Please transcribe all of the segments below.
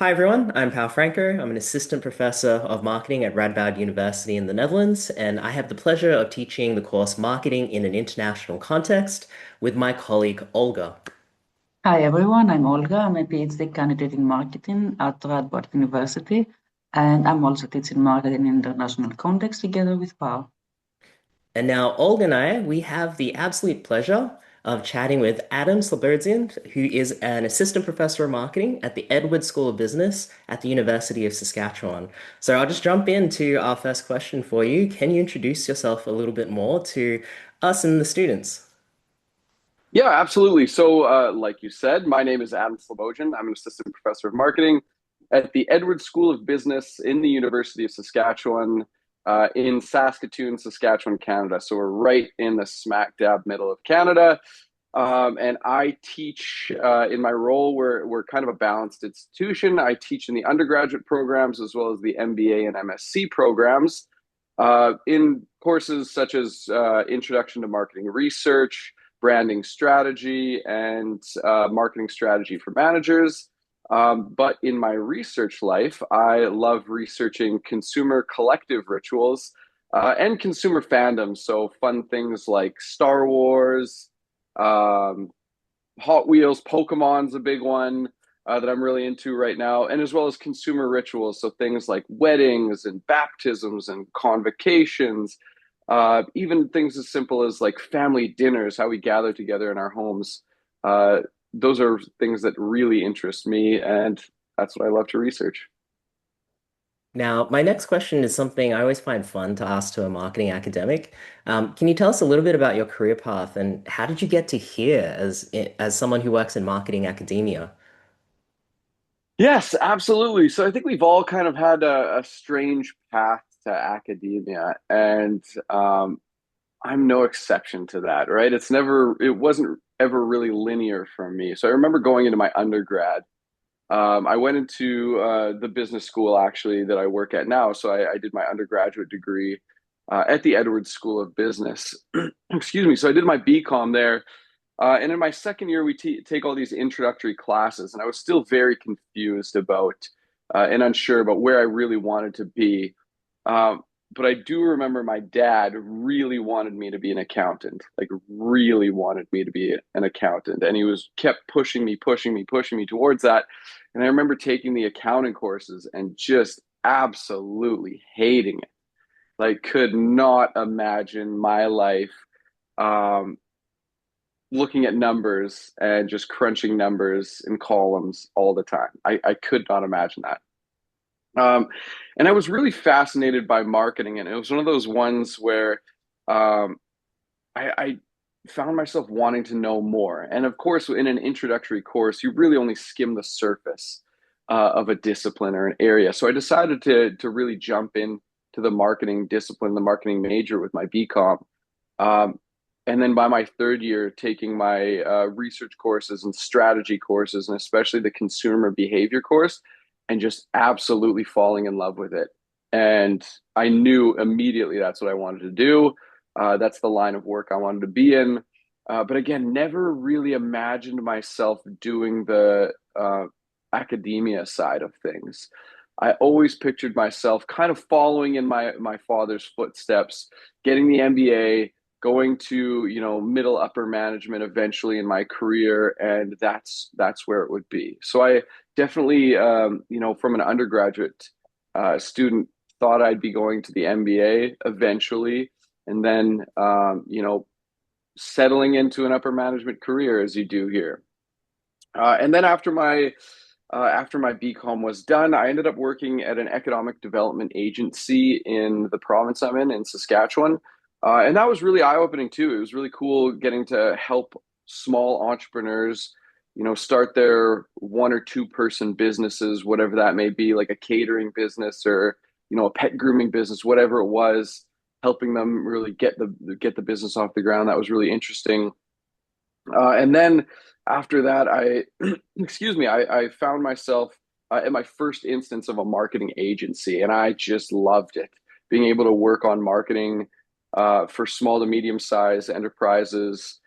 Hi everyone, I'm Pau Franco. I'm an assistant professor of marketing at Radboud University in the Netherlands, and I have the pleasure of teaching the course Marketing in an International Context with my colleague Olga. Hi everyone, I'm Olga. I'm a PhD candidate in marketing at Radboud University, and I'm also teaching marketing in international context together with Pau. And now Olga and I, we have the absolute pleasure of chatting with Adam Slobodzian, who is an assistant professor of marketing at the Edward School of Business at the University of Saskatchewan. So I'll just jump into our first question for you. Can you introduce yourself a little bit more to us and the students? Yeah, absolutely. So, like you said, my name is Adam Slobodzian. I'm an assistant professor of marketing at the Edward School of Business in the University of Saskatchewan, in Saskatoon, Saskatchewan, Canada. So we're right in the smack dab middle of Canada. And I teach in my role, we're kind of a balanced institution. I teach in the undergraduate programs as well as the MBA and MSc programs in courses such as Introduction to Marketing Research, branding strategy, and marketing strategy for managers. But in my research life, I love researching consumer collective rituals and consumer fandoms. So, fun things like Star Wars, um, Hot Wheels, Pokemon's a big one that I'm really into right now, and as well as consumer rituals. So, things like weddings and baptisms and convocations, even things as simple as like family dinners, how we gather together in our homes. Uh, those are things that really interest me, and that's what I love to research. Now, my next question is something I always find fun to ask to a marketing academic. Can you tell us a little bit about your career path and how did you get to here as someone who works in marketing academia? Yes, absolutely. So I think we've all kind of had a strange path to academia, and I'm no exception to that, right? It wasn't ever really linear for me. So I remember going into my undergrad. I went into the business school actually that I work at now. So I did my undergraduate degree at the Edwards School of Business. Excuse me. So I did my BCom there. And in my second year, we take all these introductory classes, and I was still very confused about and unsure about where I really wanted to be. Um, but I do remember my dad really wanted me to be an accountant, like really wanted me to be an accountant, and he was kept pushing me, pushing me, pushing me towards that. And I remember taking the accounting courses and just absolutely hating it. Like, could not imagine my life um, looking at numbers and just crunching numbers in columns all the time. I could not imagine that. Um, and I was really fascinated by marketing, and it was one of those ones where um, I found myself wanting to know more. And of course, in an introductory course, you really only skim the surface of a discipline or an area. So I decided to really jump in to the marketing discipline, the marketing major with my BCom. Um, and then by my third year, taking my research courses and strategy courses, and especially the consumer behavior course, and just absolutely falling in love with it. And I knew immediately that's what I wanted to do. That's the line of work I wanted to be in. But again, never really imagined myself doing the academia side of things. I always pictured myself kind of following in my father's footsteps, getting the MBA, going to middle upper management eventually in my career, and that's where it would be. So I definitely from an undergraduate student thought I'd be going to the MBA eventually, and then settling into an upper management career as you do here. And then after my BCom was done, I ended up working at an economic development agency in the province I'm in Saskatchewan. And that was really eye-opening too. It was really cool getting to help small entrepreneurs, start their one or two person businesses, whatever that may be, like a catering business or, a pet grooming business, whatever it was, helping them really get the business off the ground. That was really interesting. And then after that, excuse me, I found myself at my first instance of a marketing agency, and I just loved it. Being able to work on marketing for small to medium sized enterprises.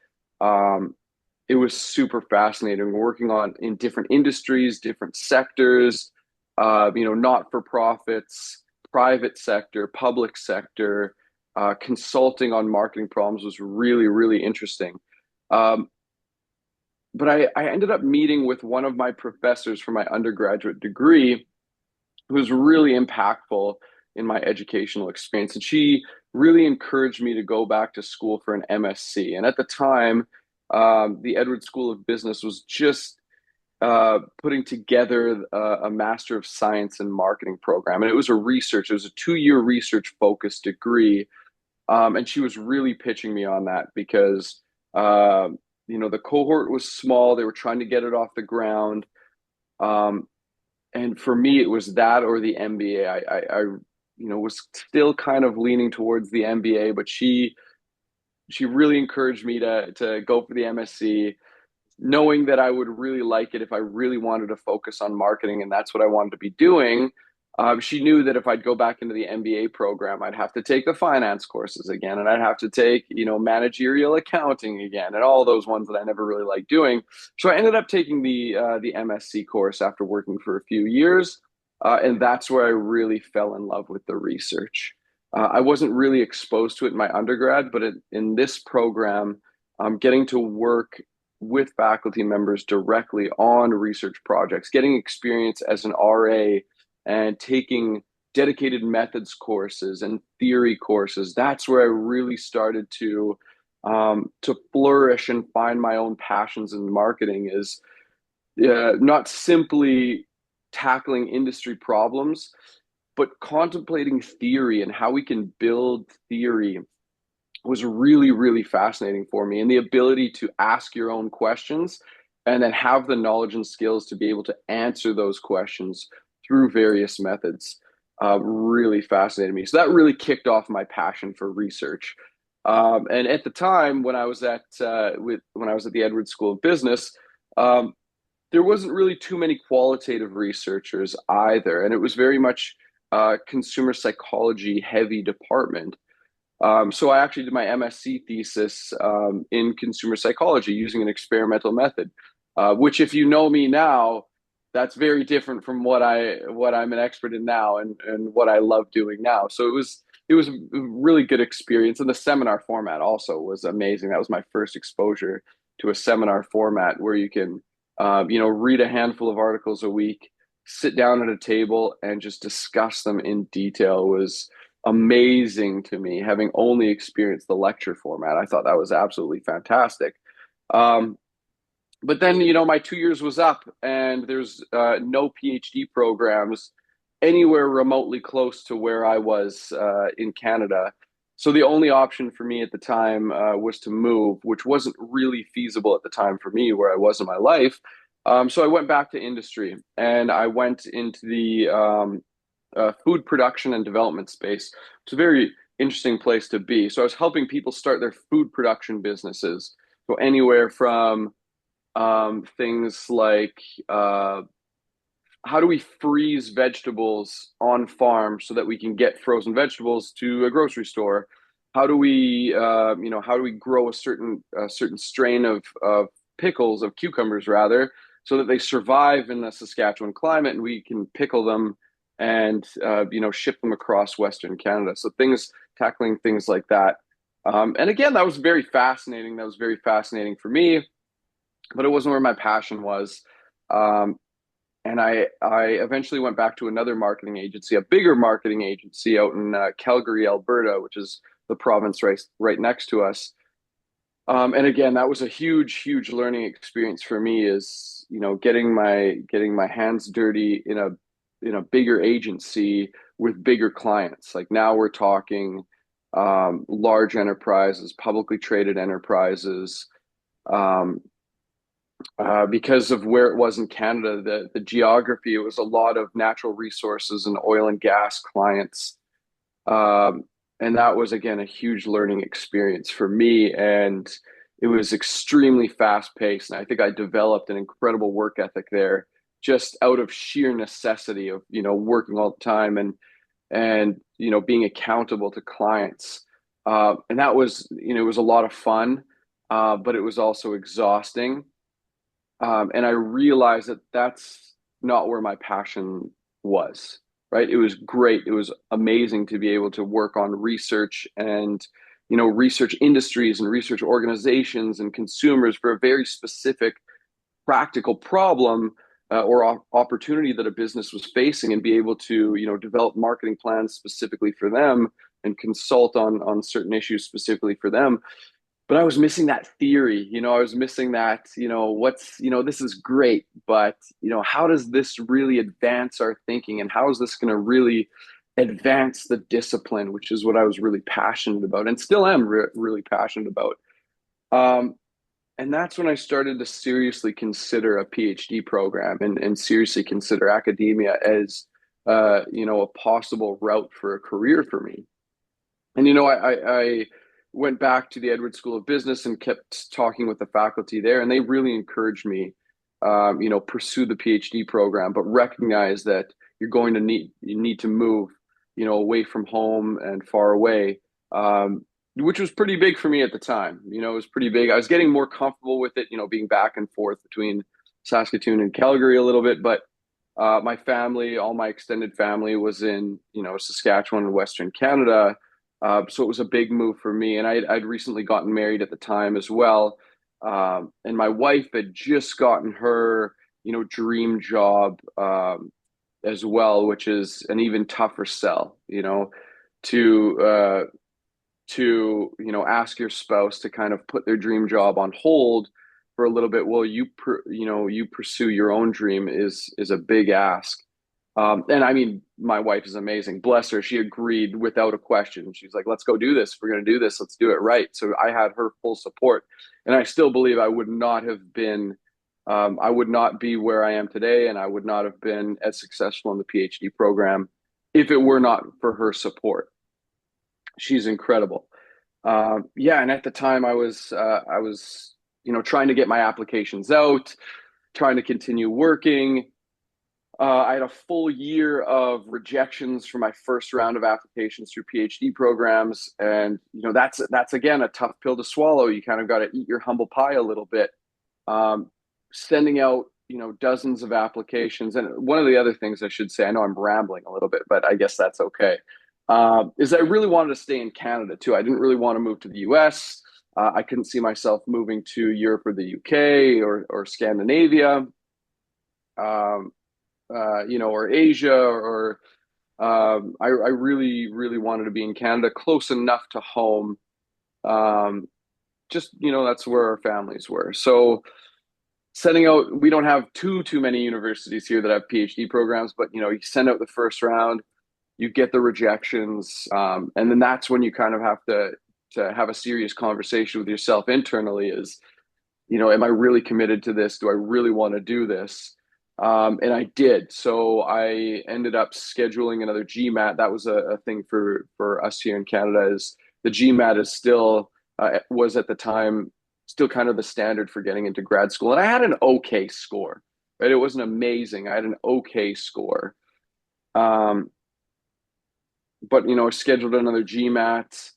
It was super fascinating working on in different industries, different sectors, not-for-profits, private sector, public sector, consulting on marketing problems was really, really interesting. Um, but I ended up meeting with one of my professors for my undergraduate degree who was really impactful in my educational experience. And she really encouraged me to go back to school for an MSc. And at the time, the Edward School of Business was just putting together a Master of Science in Marketing program. And it was it was a 2-year research focused degree. And she was really pitching me on that because, the cohort was small. They were trying to get it off the ground. Um, and for me, it was that or the MBA. Was still kind of leaning towards the MBA, but she really encouraged me to go for the MSc, knowing that I would really like it if I really wanted to focus on marketing, and that's what I wanted to be doing. She knew that if I'd go back into the MBA program, I'd have to take the finance courses again, and I'd have to take, managerial accounting again, and all those ones that I never really liked doing. So I ended up taking the MSc course after working for a few years, and that's where I really fell in love with the research. I wasn't really exposed to it in my undergrad, but in this program, getting to work with faculty members directly on research projects, getting experience as an RA and taking dedicated methods courses and theory courses. That's where I really started to flourish and find my own passions in marketing. Is not simply tackling industry problems, but contemplating theory and how we can build theory was really, really fascinating for me. And the ability to ask your own questions and then have the knowledge and skills to be able to answer those questions through various methods really fascinated me. So that really kicked off my passion for research. And at the time when I was when I was at the Edward School of Business, there wasn't really too many qualitative researchers either, and it was very much consumer psychology heavy department. So I actually did my MSc thesis in consumer psychology using an experimental method, which, if you know me now, that's very different from what I'm an expert in now and what I love doing now. So it was a really good experience, and the seminar format also was amazing. That was my first exposure to a seminar format where you can, read a handful of articles a week, sit down at a table, and just discuss them in detail. Was amazing to me, having only experienced the lecture format. I thought that was absolutely fantastic. Um, but then, my 2 years was up, and there's no PhD programs anywhere remotely close to where I was in Canada. So the only option for me at the time was to move, which wasn't really feasible at the time for me where I was in my life. So I went back to industry, and I went into the food production and development space. It's a very interesting place to be. So I was helping people start their food production businesses. So anywhere from things like how do we freeze vegetables on farm so that we can get frozen vegetables to a grocery store? How do we grow a certain strain of pickles, of cucumbers rather, so that they survive in the Saskatchewan climate and we can pickle them and ship them across Western Canada. So tackling things like that. And again, that was very fascinating. That was very fascinating for me, but it wasn't where my passion was. And I eventually went back to another marketing agency, a bigger marketing agency out in Calgary, Alberta, which is the province right next to us. And again, that was a huge, huge learning experience for me. Is getting my hands dirty in a bigger agency with bigger clients. Like now we're talking large enterprises, publicly traded enterprises. Because of where it was in Canada, the geography, it was a lot of natural resources and oil and gas clients. And that was, again, a huge learning experience for me. And it was extremely fast paced. And I think I developed an incredible work ethic there just out of sheer necessity of, working all the time and being accountable to clients. And that was, it was a lot of fun, but it was also exhausting. And I realized that that's not where my passion was, right? It was great. It was amazing to be able to work on research and, research industries and research organizations and consumers for a very specific practical problem or opportunity that a business was facing, and be able to develop marketing plans specifically for them and consult on certain issues specifically for them. But I was missing that theory. I was missing that, this is great, but how does this really advance our thinking, and how is this going to really advance the discipline, which is what I was really passionate about and still am really passionate about. And that's when I started to seriously consider a PhD program, and seriously consider academia as, a possible route for a career for me. And, I went back to the Edward School of Business and kept talking with the faculty there, and they really encouraged me, pursue the PhD program, but recognize that you need to move, away from home and far away. Which was pretty big for me at the time. It was pretty big. I was getting more comfortable with it, being back and forth between Saskatoon and Calgary a little bit. But my family, all my extended family was in, Saskatchewan and Western Canada. So it was a big move for me. And I'd recently gotten married at the time as well. And my wife had just gotten her, dream job as well, which is an even tougher sell, to ask your spouse to kind of put their dream job on hold for a little bit while you pursue your own dream is a big ask. And I mean, my wife is amazing, bless her. She agreed without a question. She's like, let's go do this. If we're going to do this, let's do it right. So I had her full support, and I still believe I would not be where I am today, and I would not have been as successful in the PhD program if it were not for her support. She's incredible. Yeah, and at the time I was trying to get my applications out, trying to continue working. I had a full year of rejections for my first round of applications through PhD programs, and that's again a tough pill to swallow. You kind of got to eat your humble pie a little bit. Sending out dozens of applications, and one of the other things I should say, I know I'm rambling a little bit, but I guess that's okay. Is I really wanted to stay in Canada too. I didn't really want to move to the US. I couldn't see myself moving to Europe or the UK or Scandinavia, or Asia, or I really, really wanted to be in Canada, close enough to home. Just, that's where our families were. So sending out, we don't have too many universities here that have PhD programs, but you send out the first round, you get the rejections, and then that's when you kind of have to have a serious conversation with yourself internally. Is am I really committed to this? Do I really want to do this? And I did. So I ended up scheduling another GMAT. That was a thing for us here in Canada. Is the GMAT is still was at the time still kind of the standard for getting into grad school, and I had an okay score. Right, it wasn't amazing. I had an okay score. But I scheduled another GMAT.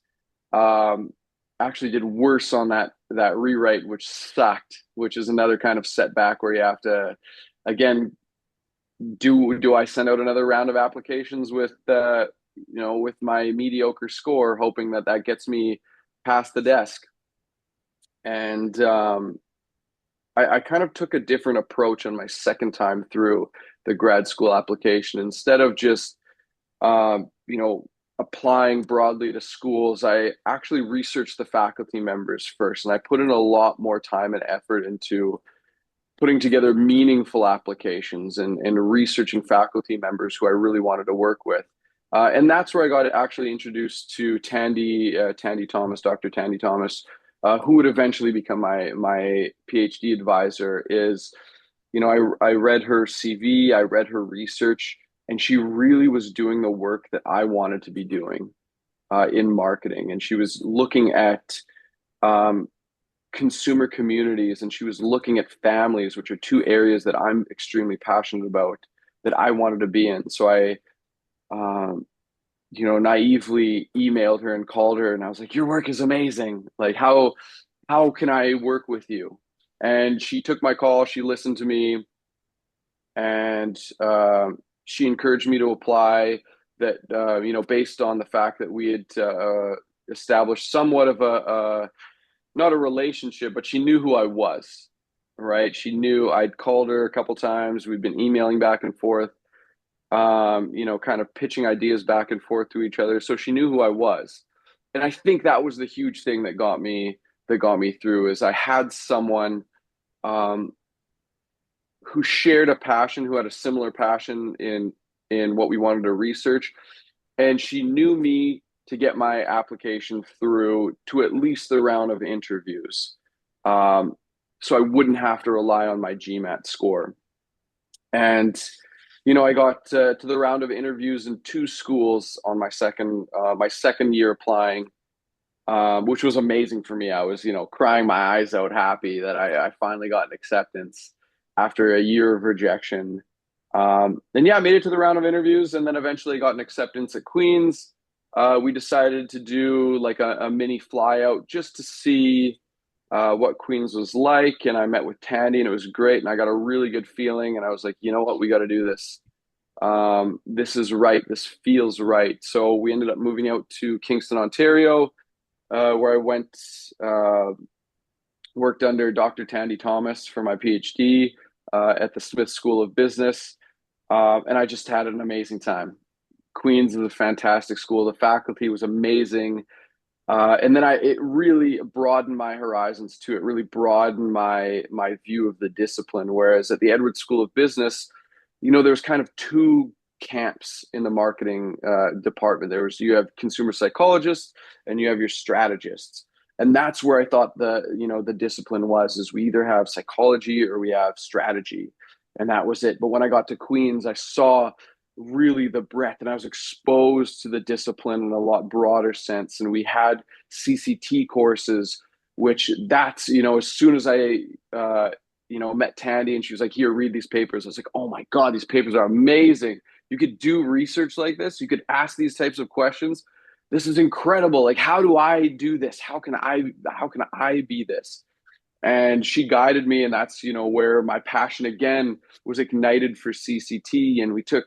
Actually did worse on that rewrite, which sucked, which is another kind of setback where you have to, again, do I send out another round of applications with with my mediocre score, hoping that gets me past the desk. And I kind of took a different approach on my second time through the grad school application. Instead of just applying broadly to schools, I actually researched the faculty members first, and I put in a lot more time and effort into putting together meaningful applications and researching faculty members who I really wanted to work with. And that's where I got actually introduced to Tandy Thomas, Dr. Tandy Thomas, who would eventually become my PhD advisor. I read her CV, I read her research, and she really was doing the work that I wanted to be doing in marketing. And she was looking at consumer communities, and she was looking at families, which are two areas that I'm extremely passionate about, that I wanted to be in. So I, naively emailed her and called her, and I was like, "Your work is amazing. Like, how can I work with you?" And she took my call. She listened to me, and She encouraged me to apply. That based on the fact that we had established somewhat of a not a relationship, but she knew who I was, right? She knew I'd called her a couple times. We'd been emailing back and forth, kind of pitching ideas back and forth to each other. So she knew who I was. And I think that was the huge thing that got me through is I had someone um, who shared a passion, who had a similar passion in what we wanted to research, and she knew me to get my application through to at least the round of interviews, um, so I wouldn't have to rely on my GMAT score. And I got to the round of interviews in two schools on my second year applying, which was amazing for me. I was, crying my eyes out, happy that I finally got an acceptance after a year of rejection. And yeah, I made it to the round of interviews and then eventually got an acceptance at Queen's. We decided to do like a mini fly out just to see what Queen's was like. And I met with Tandy and it was great. And I got a really good feeling. And I was like, you know what, we got to do this. This is right. This feels right. So we ended up moving out to Kingston, Ontario, where I went, worked under Dr. Tandy Thomas for my PhD at the Smith School of Business. And I just had an amazing time. Queen's is a fantastic school. The faculty was amazing. And then it really broadened my horizons too. It really broadened my view of the discipline. Whereas at the Edwards School of Business, there's kind of two camps in the marketing department. You have consumer psychologists and you have your strategists. And that's where I thought the discipline is we either have psychology or we have strategy. And that was it. But when I got to Queen's, I saw really the breadth and I was exposed to the discipline in a lot broader sense. And we had CCT courses, which that's, as soon as I, met Tandy and she was like, here, read these papers. I was like, oh my God, these papers are amazing. You could do research like this. You could ask these types of questions. This is incredible. Like, how do I do this? How can I be this? And she guided me, and that's where my passion again was ignited for CCT. And we took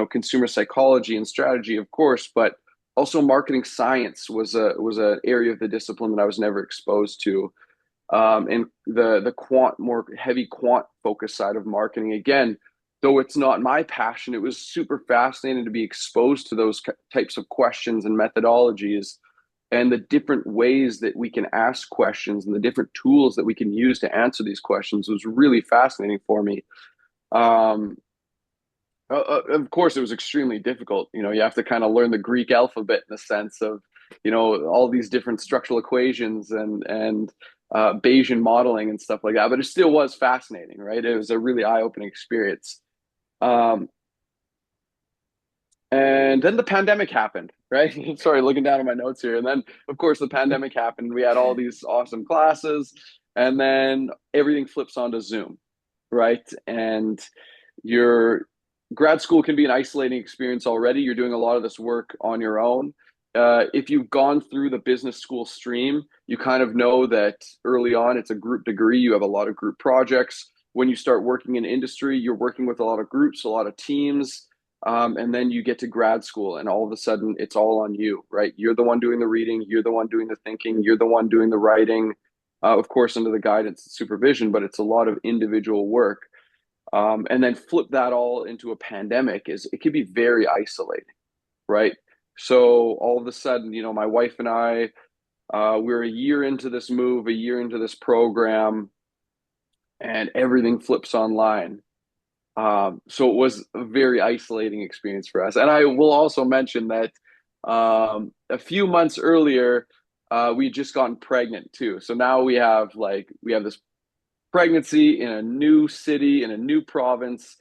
consumer psychology and strategy, of course, but also marketing science was an area of the discipline that I was never exposed to. And the more heavy quant focused side of marketing, again, though it's not my passion, it was super fascinating to be exposed to those types of questions and methodologies and the different ways that we can ask questions and the different tools that we can use to answer these questions was really fascinating for me. Of course, it was extremely difficult. You have to kind of learn the Greek alphabet in the sense of, all these different structural equations and Bayesian modeling and stuff like that. But it still was fascinating, right? It was a really eye-opening experience. Um, and then the pandemic happened, right? Sorry, looking down at my notes here. And then, of course, the pandemic happened. We had all these awesome classes, and then everything flips onto Zoom, right? And your grad school can be an isolating experience already. You're doing a lot of this work on your own. If you've gone through the business school stream, you kind of know that early on it's a group degree. You have a lot of group projects. When you start working in industry, you're working with a lot of groups, a lot of teams. And then you get to grad school and all of a sudden it's all on you, right? You're the one doing the reading. You're the one doing the thinking. You're the one doing the writing, of course, under the guidance and supervision, but it's a lot of individual work. And then flip that all into a pandemic it can be very isolating, right? So all of a sudden, my wife and I, we're a year into this move, a year into this program, and everything flips online. So it was a very isolating experience for us. And I will also mention that a few months earlier, we had just gotten pregnant too. So now we have this pregnancy in a new city, in a new province,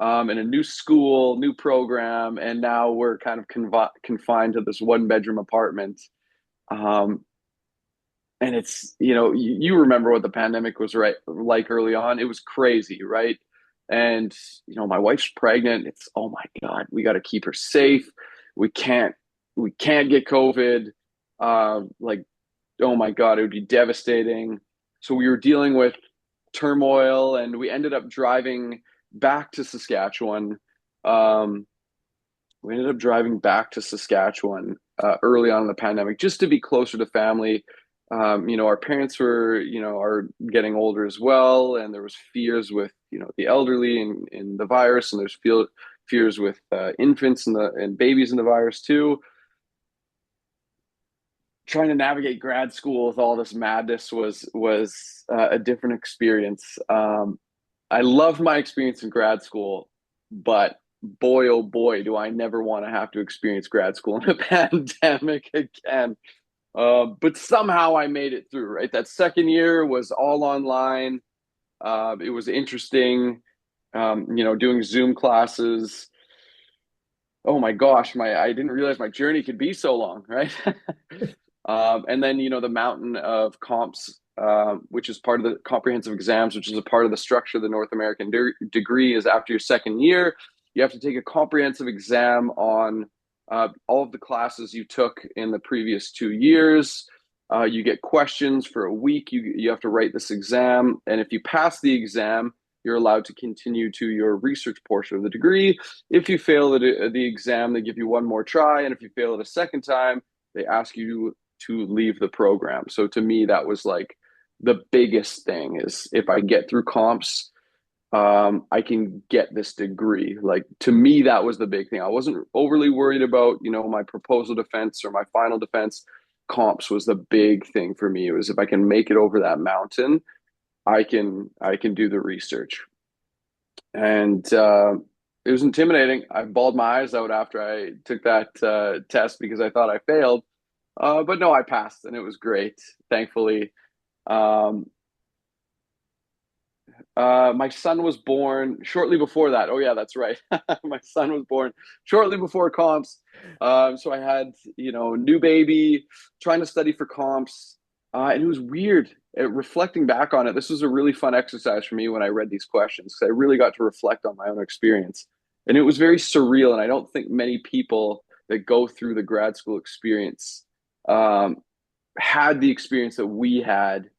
in a new school, new program, and now we're kind of confined to this one-bedroom apartment. Um, and it's, you remember what the pandemic was like early on. It was crazy, right? And my wife's pregnant. It's, oh my God, we got to keep her safe. We can't get COVID. Like, oh my God, it would be devastating. So we were dealing with turmoil, and we ended up driving back to Saskatchewan Um, we ended up driving back to Saskatchewan early on in the pandemic just to be closer to family. Our parents were, are getting older as well, and there was fears with, the elderly and the virus, and there's fears with infants and babies in the virus too. Trying to navigate grad school with all this madness was a different experience. I loved my experience in grad school, but boy, oh boy, do I never want to have to experience grad school in a pandemic again. But somehow I made it through, right? That second year was all online. It was interesting, doing Zoom classes. Oh my gosh, I didn't realize my journey could be so long, right? And then, the mountain of comps, which is part of the comprehensive exams, which is a part of the structure of the North American degree, is after your second year, you have to take a comprehensive exam on all of the classes you took in the previous 2 years. You get questions for a week. You have to write this exam. And if you pass the exam, you're allowed to continue to your research portion of the degree. If you fail the exam, they give you one more try. And if you fail it a second time, they ask you to leave the program. So to me, that was like the biggest thing is if I get through comps, I can get this degree. Like to me, that was the big thing. I wasn't overly worried about, my proposal defense or my final defense. Comps was the big thing for me. It was if I can make it over that mountain, I can do the research. And it was intimidating. I bawled my eyes out after I took that test because I thought I failed. But no, I passed and it was great, thankfully. Um, my son was born shortly before that. Oh, yeah, that's right. My son was born shortly before comps. So I had, new baby, trying to study for comps. And it was weird. Reflecting back on it, this was a really fun exercise for me when I read these questions because I really got to reflect on my own experience. And it was very surreal. And I don't think many people that go through the grad school experience um, had the experience that we had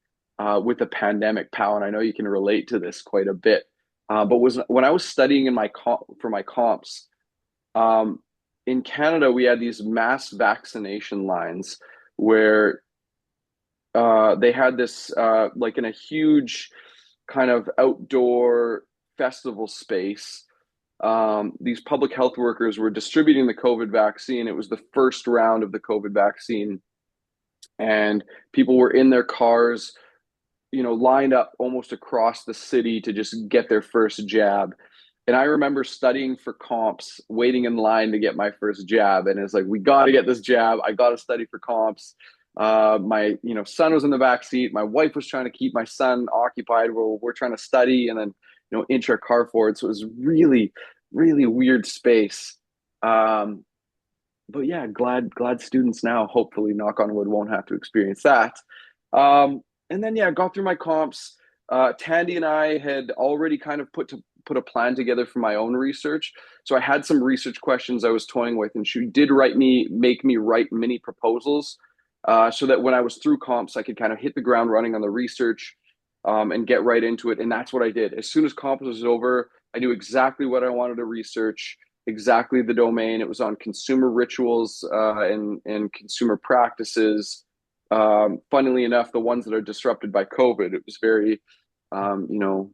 with the pandemic, Pal, and I know you can relate to this quite a bit. But was when I was studying for my comps um, in Canada, we had these mass vaccination lines where they had this like in a huge kind of outdoor festival space. These public health workers were distributing the COVID vaccine. It was the first round of the COVID vaccine, and people were in their cars, lined up almost across the city to just get their first jab. And I remember studying for comps, waiting in line to get my first jab. And it's like, we got to get this jab. I got to study for comps. My, son was in the back seat. My wife was trying to keep my son occupied while we're trying to study and then, inch our car forward. So it was really, really weird space. But yeah, glad students now, hopefully, knock on wood, won't have to experience that. And then yeah, got through my comps. Tandy and I had already kind of put a plan together for my own research. So I had some research questions I was toying with, and she did make me write mini proposals, so that when I was through comps, I could kind of hit the ground running on the research, and get right into it. And that's what I did. As soon as comps was over, I knew exactly what I wanted to research, exactly the domain. It was on consumer rituals and consumer practices. Funnily enough, the ones that are disrupted by COVID, it was very, um, you know,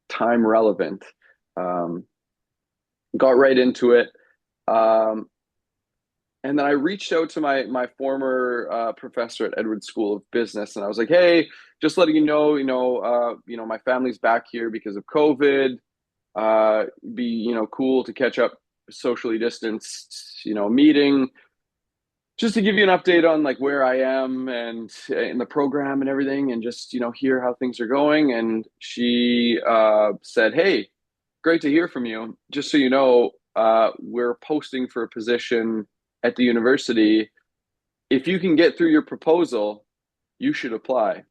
time relevant. Um, got right into it. Um, and then I reached out to my former professor at Edward School of Business, and I was like, "Hey, just letting you know, my family's back here because of COVID. Be cool to catch up, socially distanced, meeting, just to give you an update on like where I am and in the program and everything, and just hear how things are going." And she said, "Hey, great to hear from you. Just so you know, we're posting for a position at the university. If you can get through your proposal, you should apply."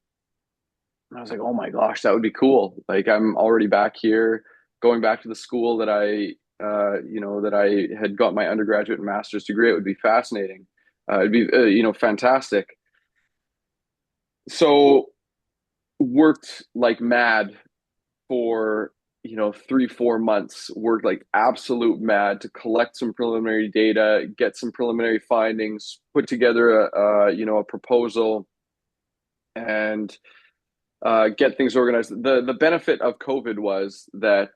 And I was like, "Oh my gosh, that would be cool. Like I'm already back here, going back to the school that that I had got my undergraduate and master's degree. It would be fascinating. It'd be, fantastic." So worked like mad for 3, 4 months, worked like absolute mad to collect some preliminary data, get some preliminary findings, put together a proposal, and get things organized. The benefit of COVID was that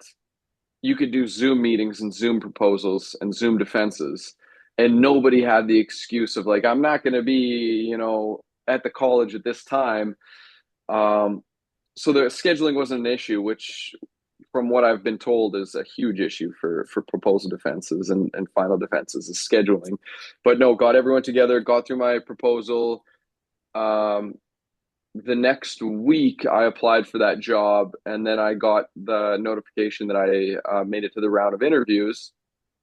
you could do Zoom meetings and Zoom proposals and Zoom defenses, and nobody had the excuse of like, I'm not going to be, at the college at this time. Um, so the scheduling wasn't an issue, which, from what I've been told, is a huge issue for proposal defenses and final defenses is scheduling. But no, got everyone together, got through my proposal. Um, the next week I applied for that job, and then I got the notification that I made it to the round of interviews,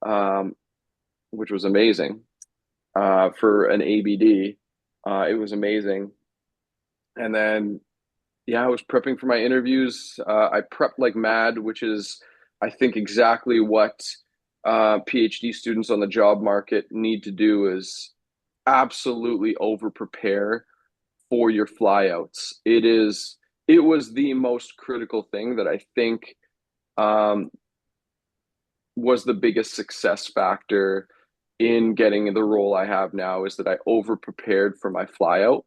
um, which was amazing for an ABD. It was amazing. And then, yeah, I was prepping for my interviews. I prepped like mad, which is, I think, exactly what PhD students on the job market need to do is absolutely over prepare for your flyouts. It was the most critical thing that I think um, was the biggest success factor in getting the role I have now is that I over prepared for my flyout,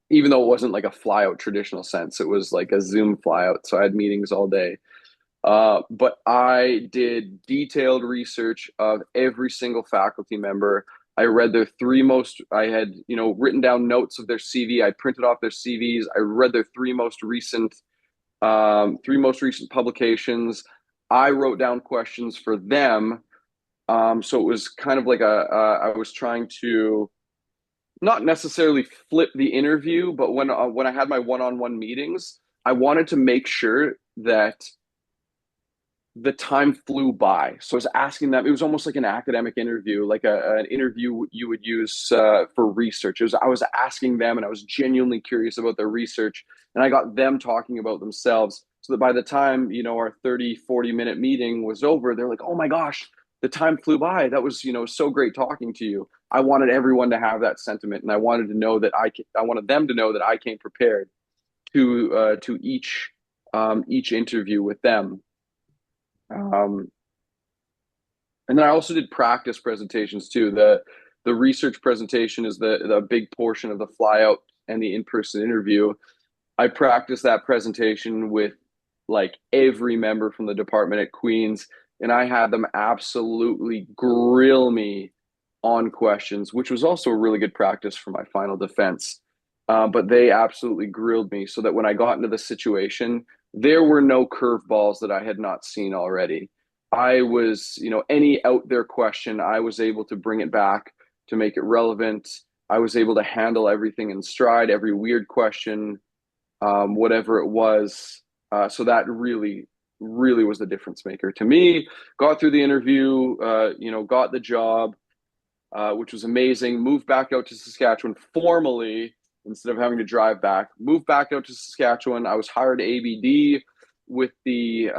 even though it wasn't like a flyout traditional sense. It was like a Zoom flyout, so I had meetings all day. But I did detailed research of every single faculty member. I read their three most, I had, written down notes of their CV. I printed off their CVs. I read their three most recent publications. I wrote down questions for them. So it was kind of like I was trying to not necessarily flip the interview, but when I had my one-on-one meetings, I wanted to make sure that the time flew by. So I was asking them, it was almost like an academic interview, like an interview you would use for research. I was asking them and I was genuinely curious about their research. And I got them talking about themselves so that by the time, our 30, 40-minute meeting was over, they're like, oh my gosh, the time flew by. That was, so great talking to you. I wanted everyone to have that sentiment. And I wanted to know that I wanted them to know that I came prepared to each interview with them. Um, and then I also did practice presentations too. The research presentation is the big portion of the flyout and the in-person interview. I practiced that presentation with like every member from the department at Queen's, and I had them absolutely grill me on questions, which was also a really good practice for my final defense. But they absolutely grilled me so that when I got into the situation, there were no curveballs that I had not seen already. I was, any out there question, I was able to bring it back to make it relevant. I was able to handle everything in stride, every weird question, whatever it was. So that really, really was the difference maker to me. Got through the interview, got the job, which was amazing. Moved back out to Saskatchewan formally instead of having to drive back. Moved back out to Saskatchewan. I was hired ABD with the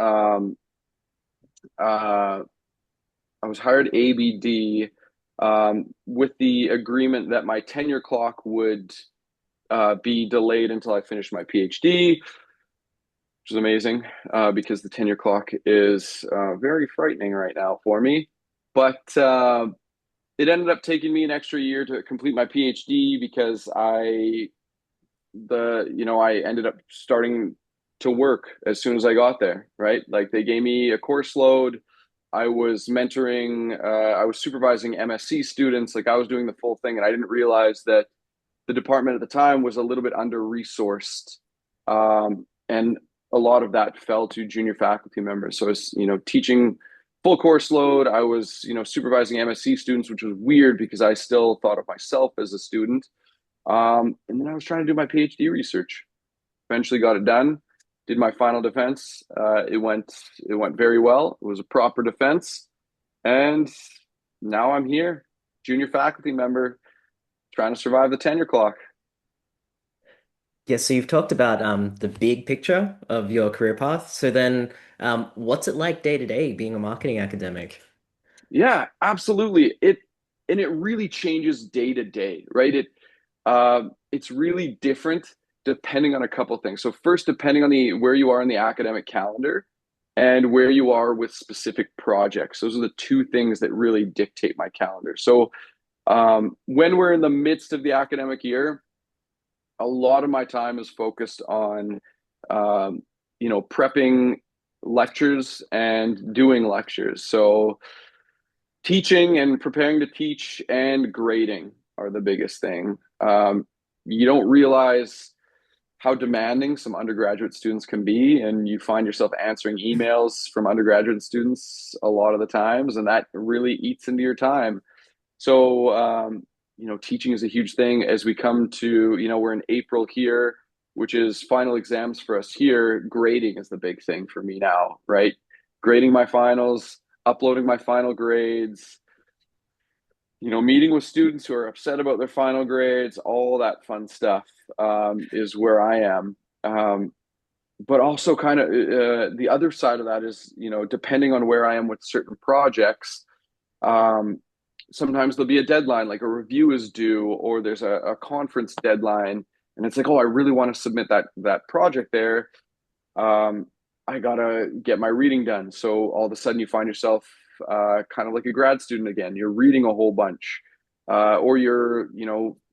I was hired ABD with the agreement that my tenure clock would be delayed until I finished my PhD, which is amazing because the tenure clock is very frightening right now for me. But it ended up taking me an extra year to complete my PhD because I ended up starting to work as soon as I got there, right? Like they gave me a course load. I was mentoring, I was supervising MSc students, like I was doing the full thing, and I didn't realize that the department at the time was a little bit under-resourced. And a lot of that fell to junior faculty members. So I was, teaching full course load. I was, supervising MSc students, which was weird because I still thought of myself as a student. And then I was trying to do my PhD research. Eventually got it done. Did my final defense. It went very well. It was a proper defense, and now I'm here, junior faculty member, trying to survive the tenure clock. Yeah, so you've talked about the big picture of your career path. So then, what's it like day to day being a marketing academic? Yeah, absolutely. It really changes day to day, right? It's really different depending on a couple things. So first, depending on the where you are in the academic calendar, and where you are with specific projects. Those are the two things that really dictate my calendar. So when we're in the midst of the academic year, a lot of my time is focused on, prepping lectures and doing lectures. So teaching and preparing to teach and grading are the biggest thing. You don't realize how demanding some undergraduate students can be, and you find yourself answering emails from undergraduate students a lot of the times, and that really eats into your time. So, teaching is a huge thing as we come to, we're in April here, which is final exams for us here. Grading is the big thing for me now, right? Grading my finals, uploading my final grades, meeting with students who are upset about their final grades, all that fun stuff is where I am. But also kind of the other side of that is, depending on where I am with certain projects, sometimes there'll be a deadline, like a review is due, or there's a conference deadline, and it's like, oh, I really want to submit that project there. I gotta get my reading done. So all of a sudden you find yourself kind of like a grad student again. You're reading a whole bunch, or you're,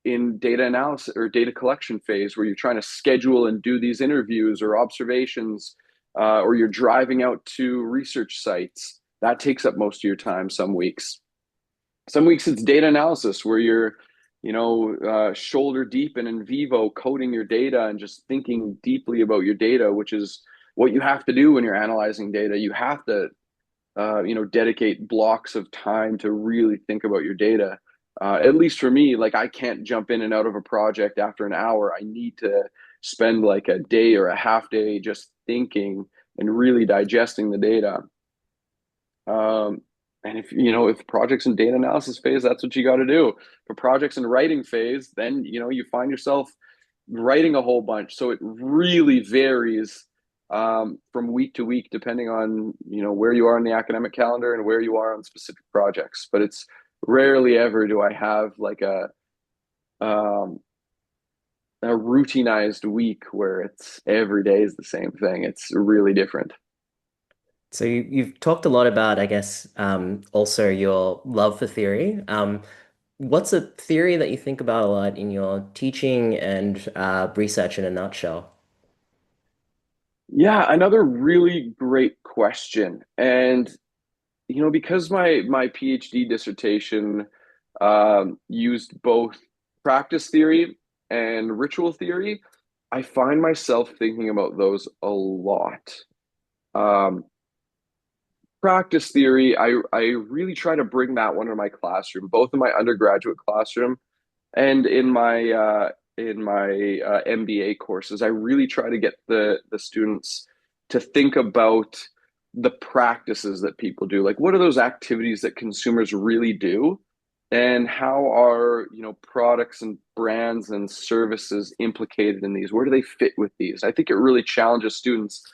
in data analysis or data collection phase where you're trying to schedule and do these interviews or observations, or you're driving out to research sites. That takes up most of your time some weeks. Some weeks it's data analysis where you're, shoulder deep and in vivo coding your data and just thinking deeply about your data, which is what you have to do when you're analyzing data. You have to, dedicate blocks of time to really think about your data. At least for me, like I can't jump in and out of a project after an hour. I need to spend like a day or a half day just thinking and really digesting the data. And if the project's in data analysis phase, that's what you got to do. For projects in writing phase, then you find yourself writing a whole bunch. So it really varies from week to week, depending on where you are in the academic calendar and where you are on specific projects. But it's rarely ever do I have like a routinized week where it's every day is the same thing. It's really different. So you've talked a lot about, I guess, also your love for theory. What's a theory that you think about a lot in your teaching and research in a nutshell? Yeah, another really great question. And because my PhD dissertation used both practice theory and ritual theory, I find myself thinking about those a lot. Um, Practice theory, I really try to bring that one to my classroom, both in my undergraduate classroom and in my MBA courses. I really try to get the students to think about the practices that people do. Like, what are those activities that consumers really do, and how are products and brands and services implicated in these? Where do they fit with these? I think it really challenges students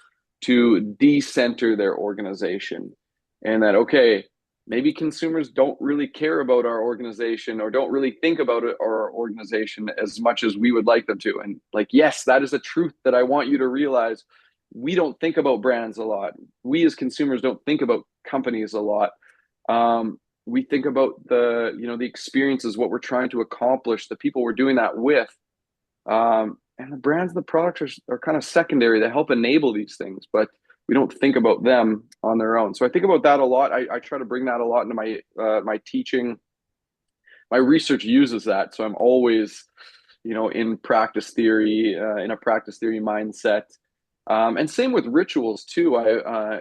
to decenter their organization, and that, okay, maybe consumers don't really care about our organization or don't really think about it, our organization as much as we would like them to. And like, yes, that is a truth that I want you to realize. We don't think about brands a lot. We as consumers don't think about companies a lot. We think about the experiences, what we're trying to accomplish, the people we're doing that with. And the brands, the products are kind of secondary. They help enable these things, but we don't think about them on their own. So I think about that a lot. I try to bring that a lot into my teaching. My research uses that, so I'm always, in practice theory, in a practice theory mindset. And same with rituals too.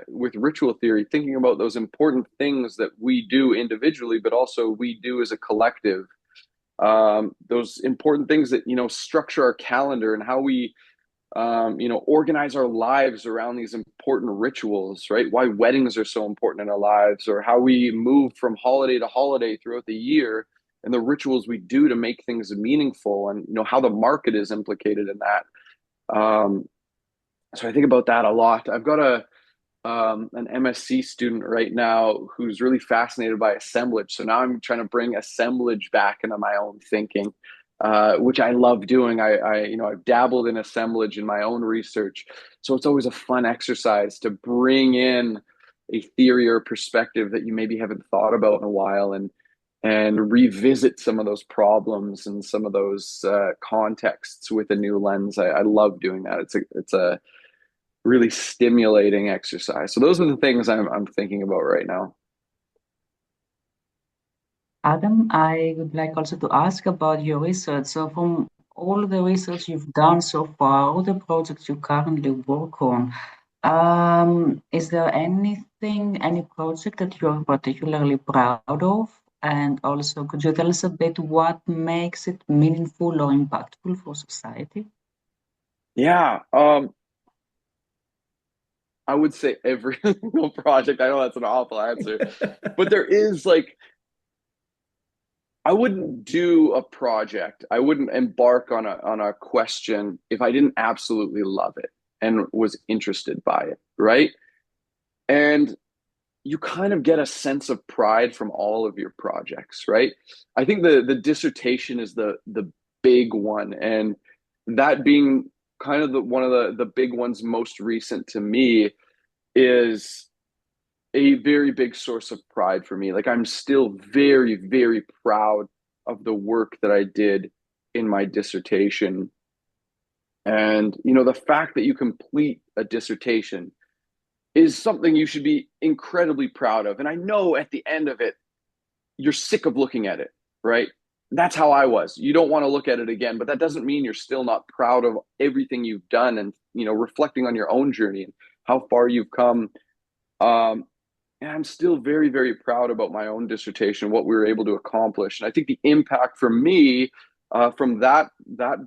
With ritual theory, thinking about those important things that we do individually, but also we do as a collective. Those important things that structure our calendar and how we organize our lives around these important rituals, right? Why weddings are so important in our lives, or how we move from holiday to holiday throughout the year, and the rituals we do to make things meaningful, and how the market is implicated in that. So I think about that a lot. I've got an MSc student right now who's really fascinated by assemblage. So now I'm trying to bring assemblage back into my own thinking. which I love doing. I've dabbled in assemblage in my own research, so it's always a fun exercise to bring in a theory or perspective that you maybe haven't thought about in a while, and revisit some of those problems and some of those contexts with a new lens. I love doing that. It's a really stimulating exercise. So those are the things I'm thinking about right now. Adam, I would like also to ask about your research. So, from all the research you've done so far, all the projects you currently work on, is there anything, any project that you're particularly proud of? And also, could you tell us a bit what makes it meaningful or impactful for society? Yeah, I would say every single project. I know that's an awful answer, but there is like I wouldn't do a project. I wouldn't embark on a question if I didn't absolutely love it and was interested by it, right? And you kind of get a sense of pride from all of your projects, right? I think the dissertation is the big one, and that being kind of the one of the big ones most recent to me is a very big source of pride for me. Like I'm still very, very proud of the work that I did in my dissertation. And, the fact that you complete a dissertation is something you should be incredibly proud of. And I know at the end of it, you're sick of looking at it, right? That's how I was. You don't want to look at it again, but that doesn't mean you're still not proud of everything you've done and, reflecting on your own journey and how far you've come. Um, and I'm still very, very proud about my own dissertation, what we were able to accomplish. And I think the impact for me from that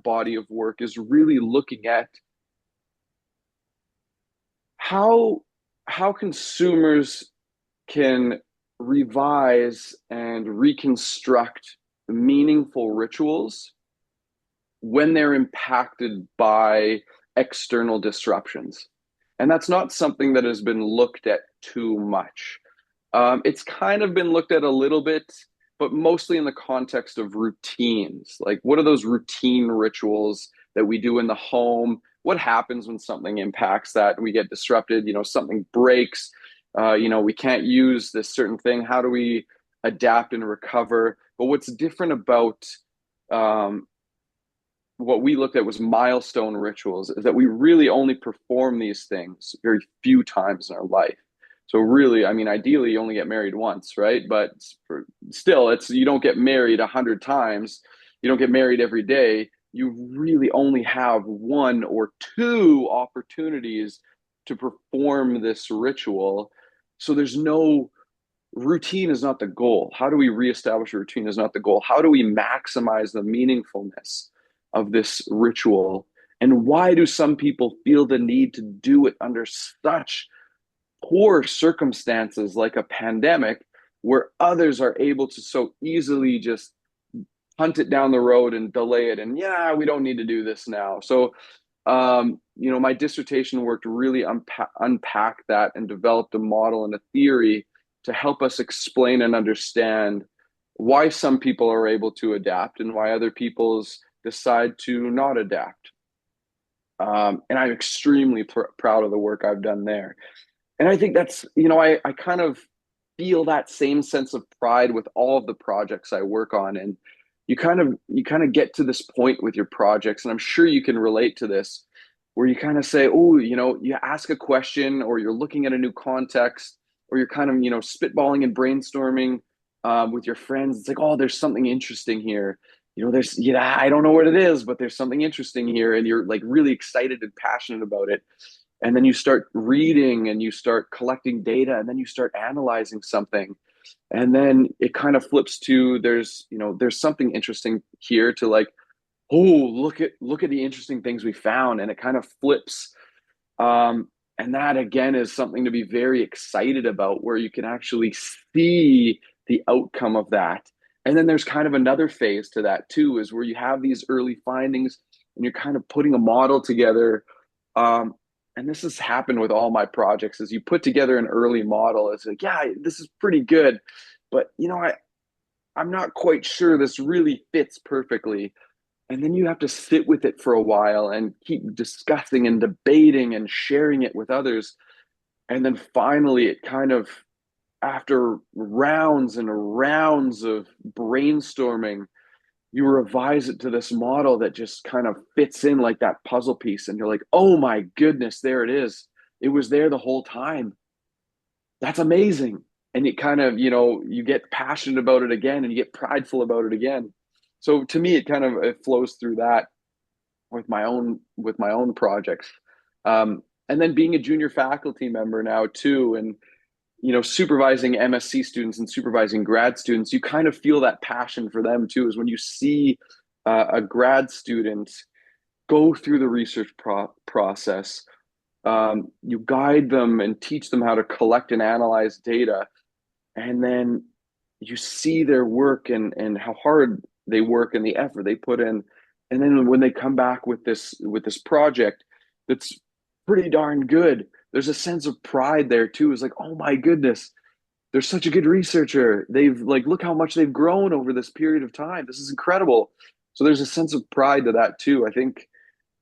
body of work is really looking at how consumers can revise and reconstruct meaningful rituals when they're impacted by external disruptions. And that's not something that has been looked at too much. It's kind of been looked at a little bit, but mostly in the context of routines. Like, what are those routine rituals that we do in the home? What happens when something impacts that? We get disrupted, something breaks, we can't use this certain thing. How do we adapt and recover? But what's different about um, what we looked at was milestone rituals, is that we really only perform these things very few times in our life. So really, I mean, ideally, you only get married once, right? But still, it's you don't get married 100 times. You don't get married every day. You really only have one or two opportunities to perform this ritual. So there's no routine is not the goal. How do we reestablish a routine is not the goal. How do we maximize the meaningfulness of this ritual? And why do some people feel the need to do it under such poor circumstances like a pandemic, where others are able to so easily just hunt it down the road and delay it? And yeah, we don't need to do this now. So, my dissertation work to really unpack that and developed a model and a theory to help us explain and understand why some people are able to adapt and why other people's decide to not adapt. And I'm extremely proud of the work I've done there. And I think that's, I kind of feel that same sense of pride with all of the projects I work on. And you kind of get to this point with your projects, and I'm sure you can relate to this, where you kind of say, oh, you ask a question, or you're looking at a new context, or you're kind of, spitballing and brainstorming with your friends. It's like, oh, there's something interesting here. There's, I don't know what it is, but there's something interesting here. And you're like really excited and passionate about it. And then you start reading and you start collecting data, and then you start analyzing something. And then it kind of flips to there's something interesting here to like, oh, look at the interesting things we found. And it kind of flips. And that again is something to be very excited about, where you can actually see the outcome of that. And then there's kind of another phase to that too, is where you have these early findings and you're kind of putting a model together. And this has happened with all my projects, is you put together an early model. It's like, yeah, this is pretty good, but I'm not quite sure this really fits perfectly. And then you have to sit with it for a while and keep discussing and debating and sharing it with others. And then finally, it kind of, after rounds and rounds of brainstorming, you revise it to this model that just kind of fits in like that puzzle piece. And you're like, oh my goodness, there it is. It was there the whole time. That's amazing. And it kind of, you get passionate about it again and you get prideful about it again. So to me, it flows through that with my own projects. And then being a junior faculty member now too, and supervising MSc students and supervising grad students, you kind of feel that passion for them too. Is when you see a grad student go through the research process, you guide them and teach them how to collect and analyze data, and then you see their work and how hard they work and the effort they put in, and then when they come back with this project that's pretty darn good, there's a sense of pride there too. It's like, oh my goodness, they're such a good researcher. They've like, look how much they've grown over this period of time. This is incredible. So there's a sense of pride to that too. I think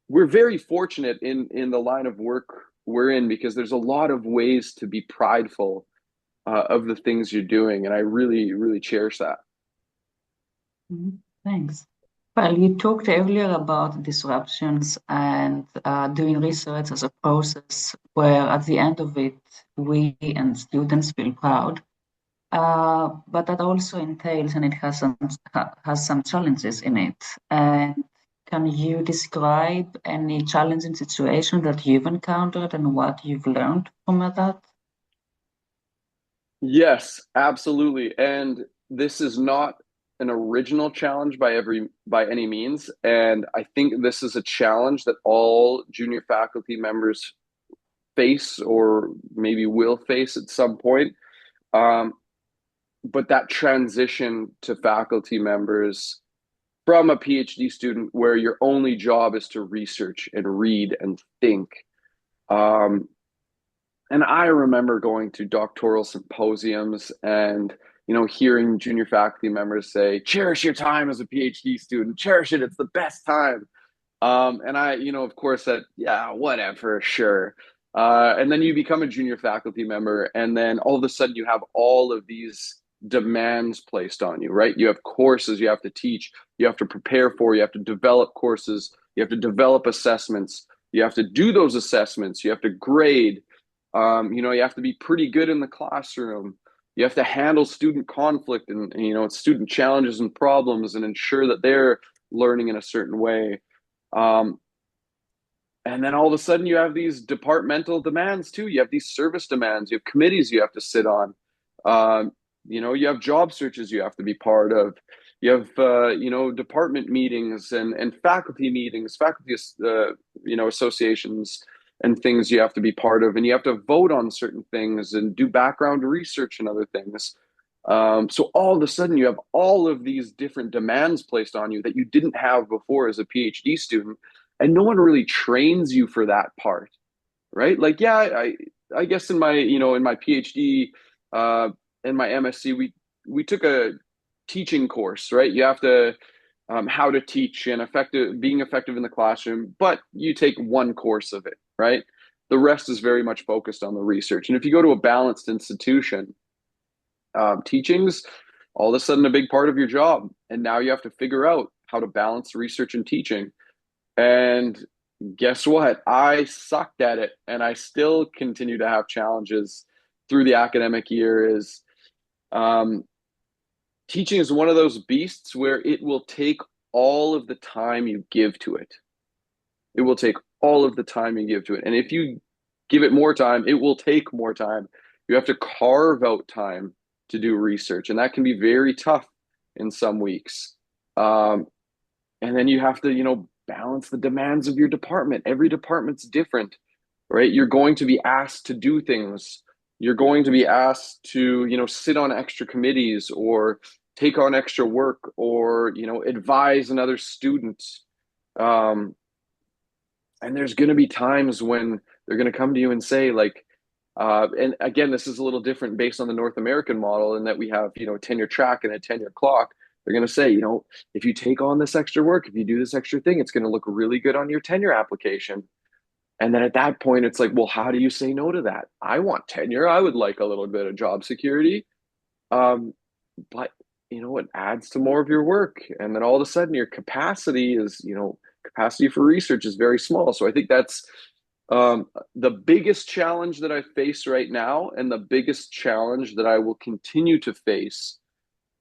we're very fortunate in the line of work we're in, because there's a lot of ways to be prideful of the things you're doing, and I really, really cherish that. Thanks. Well, you talked earlier about disruptions and doing research as a process where at the end of it, we and students feel proud. But that also entails, and it has some challenges in it. And can you describe any challenging situation that you've encountered and what you've learned from that? Yes, absolutely. And this is not an original challenge by any means. And I think this is a challenge that all junior faculty members face, or maybe will face at some point. Um, but that transition to faculty members from a PhD student where your only job is to research and read and think. Um, and I remember going to doctoral symposiums and hearing junior faculty members say, "Cherish your time as a PhD student. Cherish it. It's the best time." And I, of course, said, "Yeah, whatever, sure." And then you become a junior faculty member, and then all of a sudden you have all of these demands placed on you, right? You have courses you have to teach, you have to prepare for, you have to develop courses, you have to develop assessments, you have to do those assessments, you have to grade. You have to be pretty good in the classroom. You have to handle student conflict and student challenges and problems and ensure that they're learning in a certain way. Um, and then all of a sudden you have these departmental demands too. You have these service demands. You have committees you have to sit on. Um, you have job searches you have to be part of. You have department meetings and faculty meetings, faculty associations and things you have to be part of, and you have to vote on certain things and do background research and other things. So all of a sudden you have all of these different demands placed on you that you didn't have before as a PhD student, and no one really trains you for that part, right? Like, yeah, I guess in my PhD in my MSc, we took a teaching course, right? You have to how to teach and being effective in the classroom, but you take one course of it, right? The rest is very much focused on the research. And if you go to a balanced institution, teaching's all of a sudden a big part of your job, and now you have to figure out how to balance research and teaching. And guess what? I sucked at it, and I still continue to have challenges through the academic year. Is um, Teaching is one of those beasts where it will take all of the time you give to it. It will take all of the time you give to it. And if you give it more time, it will take more time. You have to carve out time to do research, and that can be very tough in some weeks. And then you have to, balance the demands of your department. Every department's different, right? You're going to be asked to do things. You're going to be asked to, sit on extra committees or take on extra work or, advise another student. Um, and there's going to be times when they're going to come to you and say, like, and again, this is a little different based on the North American model in that we have, a tenure track and a tenure clock. They're going to say, if you take on this extra work, if you do this extra thing, it's going to look really good on your tenure application. And then at that point, it's like, well, how do you say no to that? I want tenure. I would like a little bit of job security. Um, but it adds to more of your work. And then all of a sudden your capacity for research is very small. So I think that's the biggest challenge that I face right now, and the biggest challenge that I will continue to face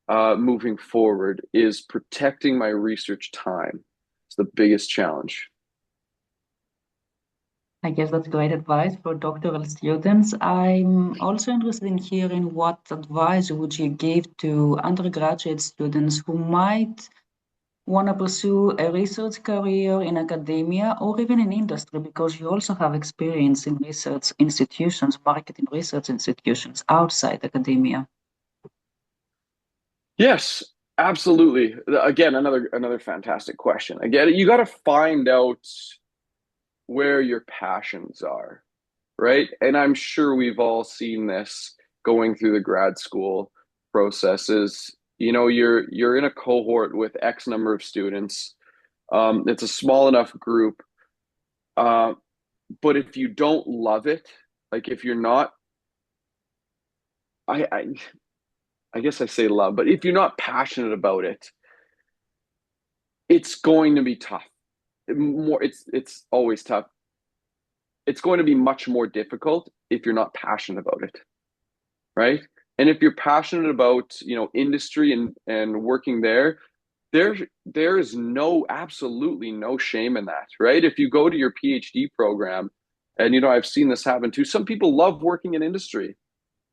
moving forward is protecting my research time. It's the biggest challenge. I guess that's great advice for doctoral students. I'm also interested in hearing what advice would you give to undergraduate students who might want to pursue a research career in academia or even in industry, because you also have experience in research institutions, marketing research institutions outside academia. Yes, absolutely. Again, another fantastic question. Again, you got to find out where your passions are, right? And I'm sure we've all seen this going through the grad school processes. You're in a cohort with X number of students. It's a small enough group. But if you don't love it, like if you're not, I guess I say love, but if you're not passionate about it, it's going to be tough. It's always tough. It's going to be much more difficult if you're not passionate about it, right? And if you're passionate about, industry and working there is absolutely no shame in that, right? If you go to your PhD program, and I've seen this happen too. Some people love working in industry.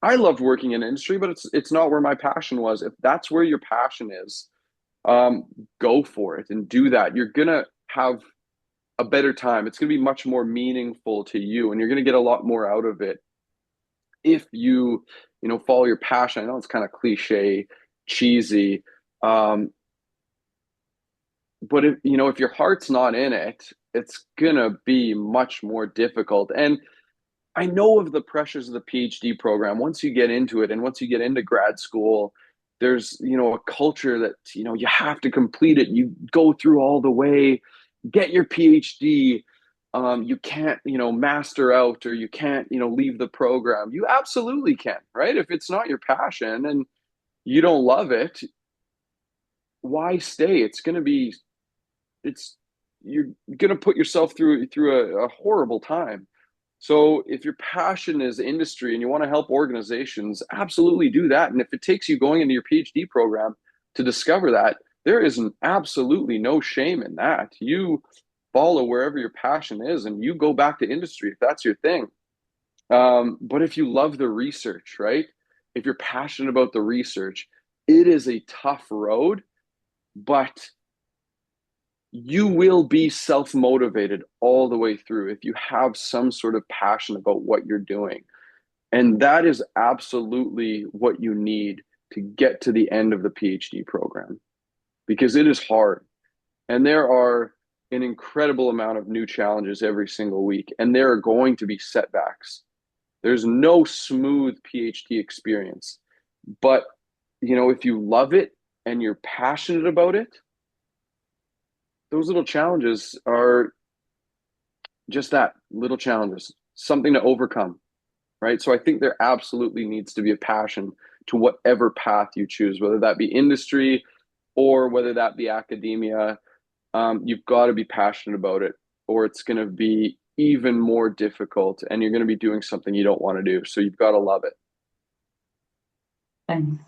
I loved working in industry, but it's not where my passion was. If that's where your passion is, go for it and do that. You're gonna have a better time. It's gonna be much more meaningful to you, and you're gonna get a lot more out of it if you follow your passion. I know it's kind of cliche, cheesy, but if your heart's not in it, it's gonna be much more difficult. And I know of the pressures of the PhD program. Once you get into it, and once you get into grad school, there's a culture that you have to complete it. You go through all the way, get your PhD. You can't master out, or you can't leave the program. You absolutely can, right? If it's not your passion and you don't love it, why stay? You're gonna put yourself through a horrible time. So if your passion is industry and you want to help organizations, absolutely do that. And if it takes you going into your PhD program to discover that, there is absolutely no shame in that. You follow wherever your passion is, and you go back to industry if that's your thing. But if you love the research, right? If you're passionate about the research, it is a tough road, but you will be self-motivated all the way through if you have some sort of passion about what you're doing. And that is absolutely what you need to get to the end of the PhD program, because it is hard. And there are an incredible amount of new challenges every single week, and there are going to be setbacks. There's no smooth PhD experience. But, if you love it and you're passionate about it, those little challenges are just that, little challenges, something to overcome, right? So I think there absolutely needs to be a passion to whatever path you choose, whether that be industry or whether that be academia. You've got to be passionate about it, or it's going to be even more difficult, and you're going to be doing something you don't want to do. So you've got to love it. Thanks.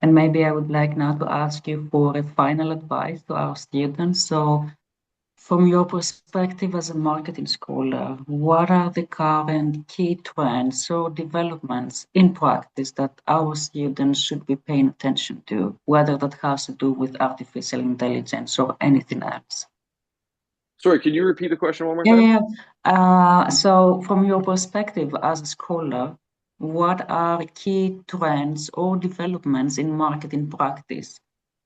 And maybe I would like now to ask you for a final advice to our students. So from your perspective as a marketing scholar, what are the current key trends or developments in practice that our students should be paying attention to, whether that has to do with artificial intelligence or anything else? Sorry, can you repeat the question one more Yeah, time? yeah. So from your perspective as a scholar, what are key trends or developments in marketing practice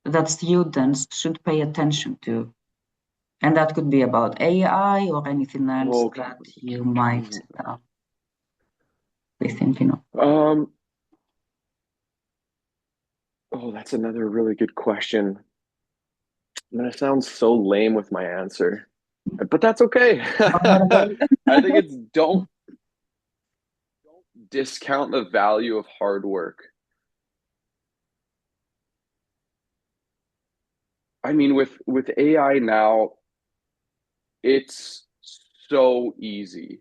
that students should pay attention to? And that could be about AI or anything else Okay. that you might be thinking of. Um, Oh, that's another really good question. I'm gonna sound so lame with my answer, but that's okay. No, not at all. I think it's don't discount the value of hard work. I mean, with AI now, it's so easy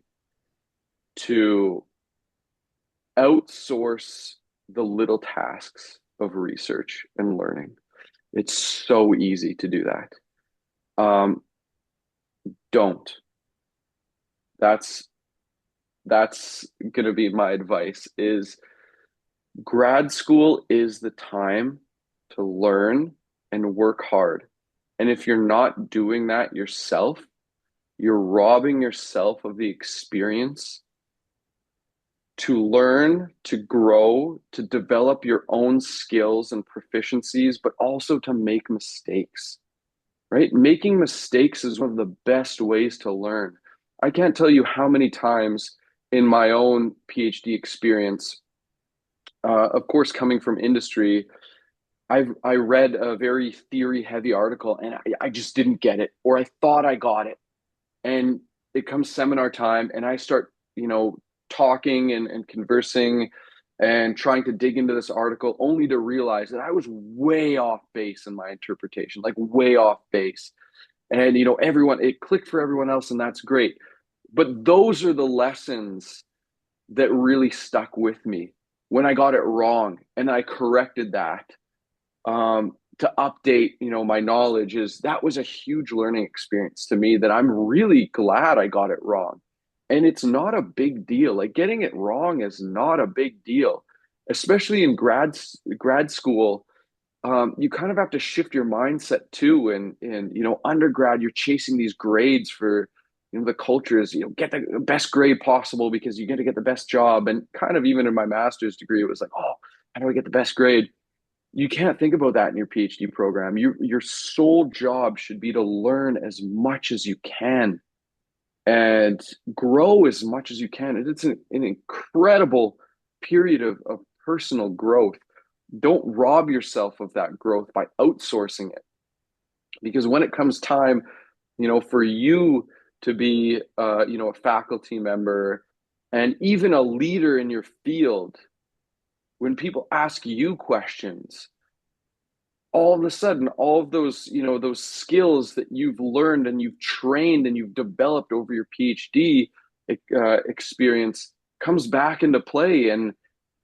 to outsource the little tasks of research and learning. It's so easy to do that. Um, don't. That's that's gonna be my advice is grad school is the time to learn and work hard. And if you're not doing that yourself, you're robbing yourself of the experience to learn, to grow, to develop your own skills and proficiencies, but also to make mistakes, right? Making mistakes is one of the best ways to learn. I can't tell you how many times in my own PhD experience, of course, coming from industry, I read a very theory heavy article and I just didn't get it, or I thought I got it. And it comes seminar time and I start, talking and conversing and trying to dig into this article only to realize that I was way off base in my interpretation, like way off base. And everyone, it clicked for everyone else and that's great. But those are the lessons that really stuck with me when I got it wrong and I corrected that, to update, my knowledge. Is that was a huge learning experience to me that I'm really glad I got it wrong. And it's not a big deal. Like getting it wrong is not a big deal, especially in grad school. You kind of have to shift your mindset too. And undergrad, you're chasing these grades for, the culture is, get the best grade possible because you get to get the best job. And kind of even in my master's degree, it was like, oh, how do I get the best grade? You can't think about that in your PhD program. Your sole job should be to learn as much as you can and grow as much as you can. And it's an incredible period of personal growth. Don't rob yourself of that growth by outsourcing it. Because when it comes time, for you to be, a faculty member and even a leader in your field, when people ask you questions, all of a sudden all of those those skills that you've learned and you've trained and you've developed over your PhD experience comes back into play, and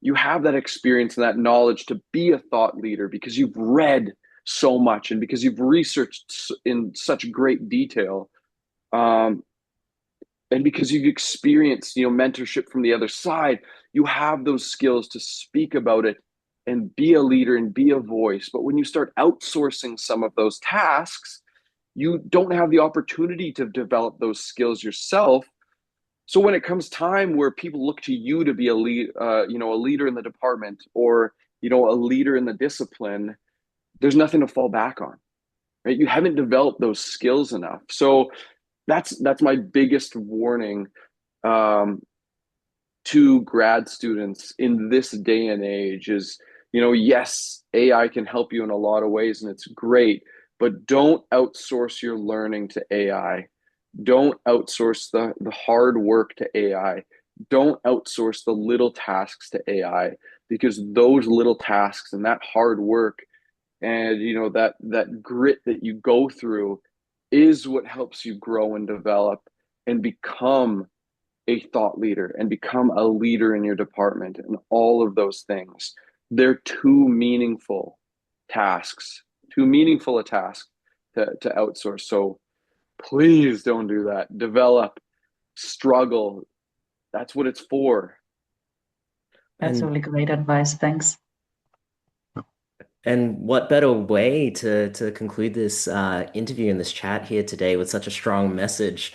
you have that experience and that knowledge to be a thought leader because you've read so much and because you've researched in such great detail, um, and because you've experienced mentorship from the other side. You have those skills to speak about it and be a leader and be a voice. But when you start outsourcing some of those tasks, you don't have the opportunity to develop those skills yourself. So when it comes time where people look to you to be a lead, a leader in the department, or a leader in the discipline, there's nothing to fall back on, right? You haven't developed those skills enough. So that's my biggest warning, um, to grad students in this day and age is, yes, AI can help you in a lot of ways and it's great, but don't outsource your learning to AI. Don't outsource the hard work to AI. Don't outsource the little tasks to AI, because those little tasks and that hard work and that grit that you go through is what helps you grow and develop and become a thought leader and become a leader in your department and all of those things. They're too meaningful tasks, too meaningful a task to outsource. So please don't do that. Develop, struggle. That's what it's for. That's And really great advice. Thanks. And what better way to conclude this interview and this chat here today with such a strong message,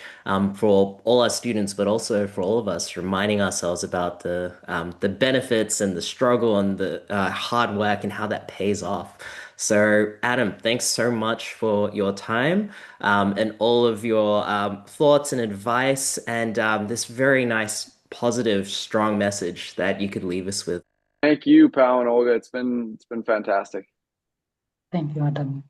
for all our students, but also for all of us, reminding ourselves about the benefits and the struggle and the hard work and how that pays off. So, Adam, thanks so much for your time, and all of your thoughts and advice, and this very nice, positive, strong message that you could leave us with. Thank you, Pal and Olga. It's been fantastic. Thank you, Adam.